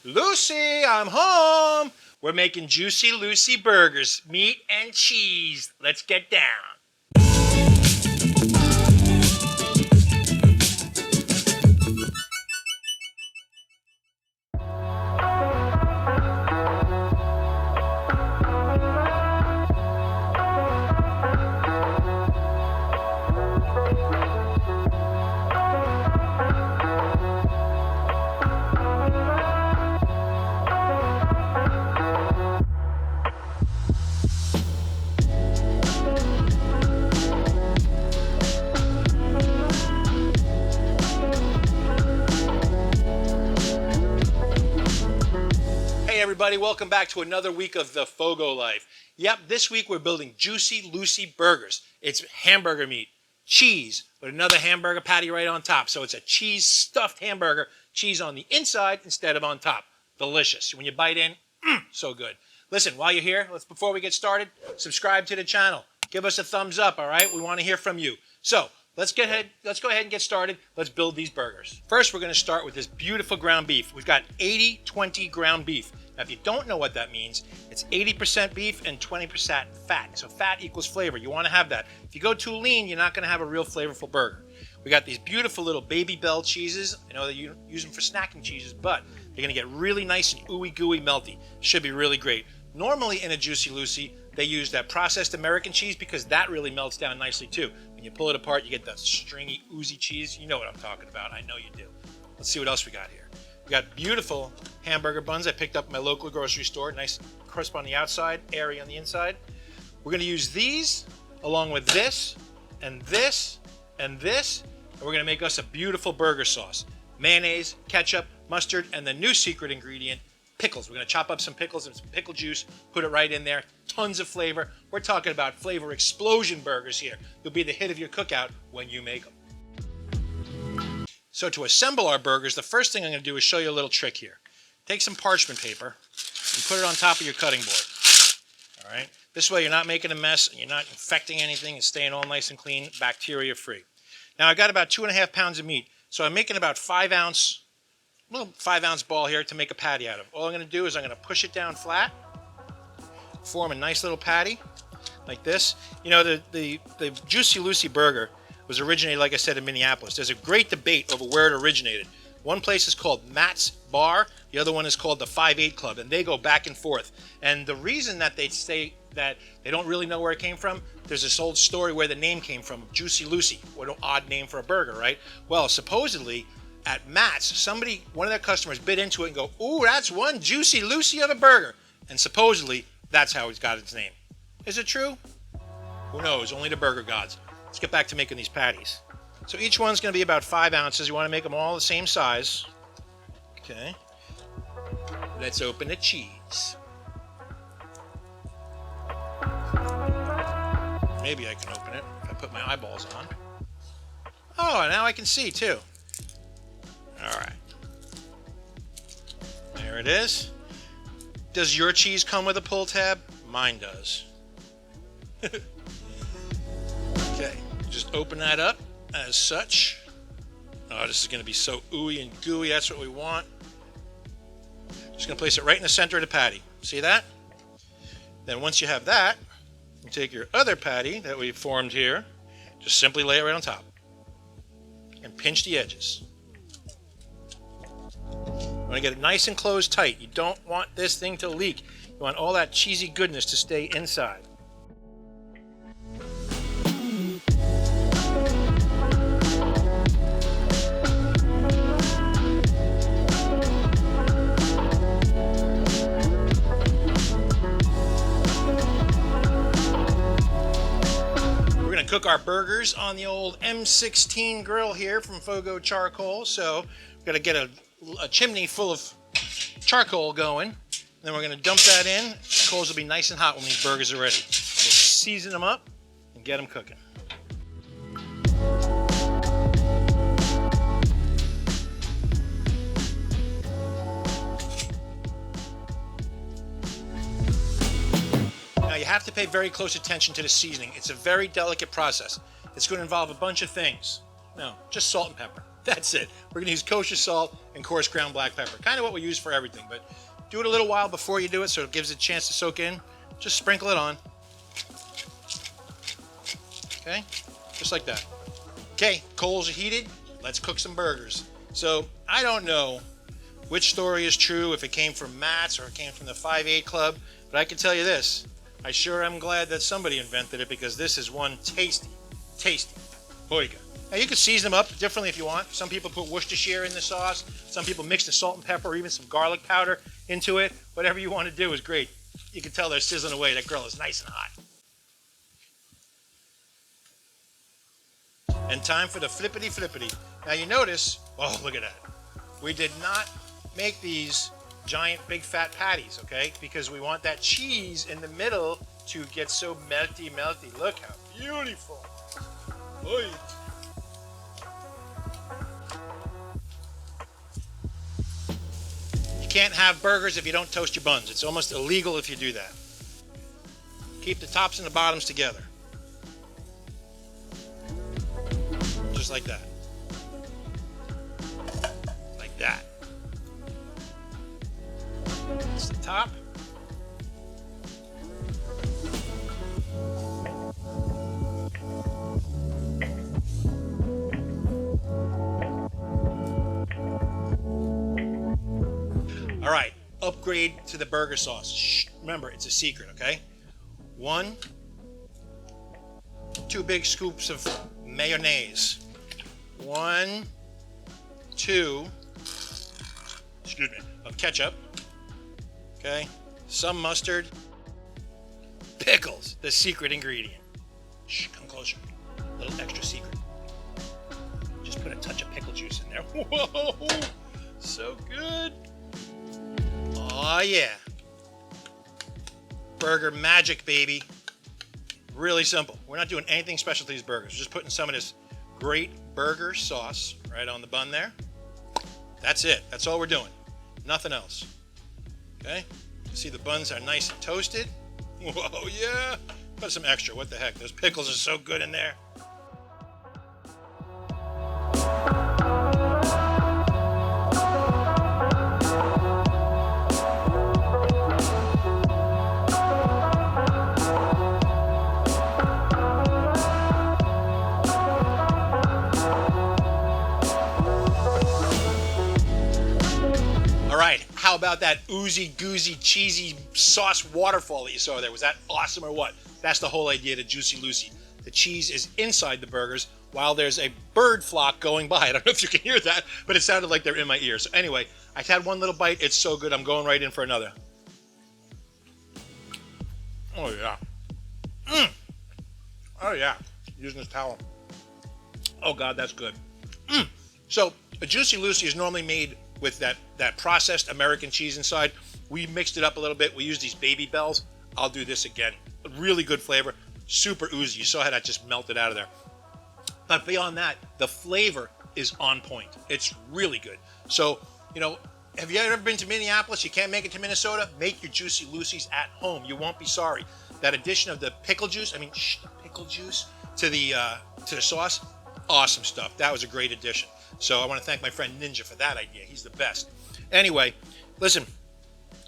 Lucy, I'm home. We're making Jucy Lucy burgers, meat and cheese. Let's get down. Hey everybody, welcome back to another week of the FOGO life. Yep, this week we're building Jucy Lucy burgers. It's hamburger meat, cheese, with another hamburger patty right on top. So it's a cheese stuffed hamburger, cheese on the inside instead of on top. Delicious. When you bite in, so good. Listen, while you're here, before we get started, subscribe to the channel. Give us a thumbs up, all right? We want to hear from you. So let's go ahead and get started. Let's build these burgers. First, we're going to start with this beautiful ground beef. We've got 80-20 ground beef. Now, if you don't know what that means, it's 80% beef and 20% fat. So fat equals flavor. You want to have that. If you go too lean, you're not going to have a real flavorful burger. We got these beautiful little Baby Bell cheeses. I know that you use them for snacking cheeses, but they're going to get really nice and ooey gooey melty. Should be really great. Normally in a Jucy Lucy, they use that processed American cheese because that really melts down nicely too. When you pull it apart, you get that stringy, oozy cheese. You know what I'm talking about. I know you do. Let's see what else we got here. We got beautiful hamburger buns I picked up at my local grocery store. Nice crisp on the outside, airy on the inside. We're going to use these along with this and this and this. And we're going to make us a beautiful burger sauce. Mayonnaise, ketchup, mustard, and the new secret ingredient, pickles. We're going to chop up some pickles and some pickle juice, put it right in there. Tons of flavor. We're talking about flavor explosion burgers here. You'll be the hit of your cookout when you make them. So to assemble our burgers, the first thing I'm going to do is show you a little trick here. Take some parchment paper and put it on top of your cutting board. All right. This way you're not making a mess and you're not infecting anything and staying all nice and clean, bacteria free. Now I got about 2.5 pounds of meat. So I'm making about 5 ounce ball here to make a patty out of. All I'm going to do is I'm going to push it down flat, form a nice little patty like this. You know, the Jucy Lucy burger was originated, like I said, in Minneapolis. There's a great debate over where it originated. One place is called Matt's Bar. The other one is called the 5-8 Club, and they go back and forth. And the reason that they say that they don't really know where it came from, there's this old story where the name came from, Jucy Lucy. What an odd name for a burger, right? Well, supposedly, at Matt's, one of their customers bit into it and go, ooh, that's one Jucy Lucy of a burger. And supposedly, that's how it's got its name. Is it true? Who knows? Only the burger gods. Let's get back to making these patties. So each one's going to be about 5 ounces. You want to make them all the same size. Okay. Let's open the cheese. Maybe I can open it if I put my eyeballs on. Oh, now I can see too. All right. There it is. Does your cheese come with a pull tab? Mine does. Okay, just open that up as such. Oh, this is going to be so ooey and gooey. That's what we want. Just going to place it right in the center of the patty. See that? Then once you have that, you take your other patty that we formed here, just simply lay it right on top and pinch the edges. You want to get it nice and closed tight. You don't want this thing to leak. You want all that cheesy goodness to stay inside. Cook our burgers on the old M16 grill here from FOGO Charcoal. So we're going to get a chimney full of charcoal going. Then we're going to dump that in. The coals will be nice and hot when these burgers are ready. We'll season them up and get them cooking. Now you have to pay very close attention to the seasoning. It's a very delicate process. It's going to involve a bunch of things. No, just salt and pepper. That's it. We're going to use kosher salt and coarse ground black pepper. Kind of what we use for everything, but do it a little while before you do it so it gives it a chance to soak in. Just sprinkle it on. Okay, just like that. Okay, coals are heated. Let's cook some burgers. So I don't know which story is true, if it came from Matt's or it came from the 5-8 Club, but I can tell you this. I sure am glad that somebody invented it, because this is one tasty, tasty burger. Now you can season them up differently if you want. Some people put Worcestershire in the sauce. Some people mix the salt and pepper or even some garlic powder into it. Whatever you want to do is great. You can tell they're sizzling away. That grill is nice and hot. And time for the flippity flippity. Now you notice, oh, look at that. We did not make these giant big fat patties, okay? Because we want that cheese in the middle to get so melty, melty. Look how beautiful. Oy. You can't have burgers if you don't toast your buns. It's almost illegal if you do that. Keep the tops and the bottoms together. Just like that. Like that. That's the top. All right, upgrade to the burger sauce. Shh, remember, it's a secret, okay? 2 big scoops of mayonnaise. 1, 2, excuse me, of ketchup. Okay, some mustard. Pickles, the secret ingredient. Shh, come closer. A little extra secret. Just put a touch of pickle juice in there. Whoa, so good. Oh yeah. Burger magic, baby. Really simple. We're not doing anything special to these burgers. We're just putting some of this great burger sauce right on the bun there. That's it. That's all we're doing. Nothing else. Okay? See, the buns are nice and toasted. Whoa, yeah. Put some extra. What the heck? Those pickles are so good in there. How about that oozy goozy cheesy sauce waterfall that you saw there? Was that awesome or what? That's the whole idea to Jucy Lucy. The cheese is inside the burgers while there's a bird flock going by. I don't know if you can hear that, but it sounded like they're in my ear. So anyway, I had one little bite. It's so good. I'm going right in for another. Oh yeah. Oh yeah. Using this towel. Oh God, that's good. So a Jucy Lucy is normally made with that processed American cheese inside. We mixed it up a little bit. We used these Baby Bells. I'll do this again. Really good flavor. Super oozy. You saw how that just melted out of there. But beyond that, the flavor is on point. It's really good. So, you know, have you ever been to Minneapolis? You can't make it to Minnesota? Make your Jucy Lucy's at home. You won't be sorry. That addition of the pickle juice, the pickle juice to the sauce, awesome stuff. That was a great addition. So I want to thank my friend Ninja for that idea. He's the best. Anyway, listen,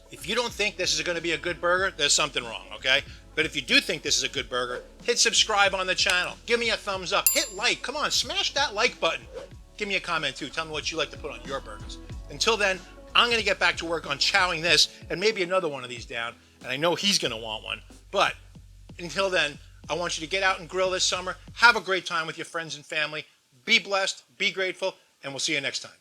if you don't think this is going to be a good burger, there's something wrong, okay? But if you do think this is a good burger, hit subscribe on the channel. Give me a thumbs up. Hit like. Come on, smash that like button. Give me a comment too. Tell me what you like to put on your burgers. Until then, I'm going to get back to work on chowing this and maybe another one of these down. And I know he's going to want one. But until then, I want you to get out and grill this summer. Have a great time with your friends and family. Be blessed, be grateful, and we'll see you next time.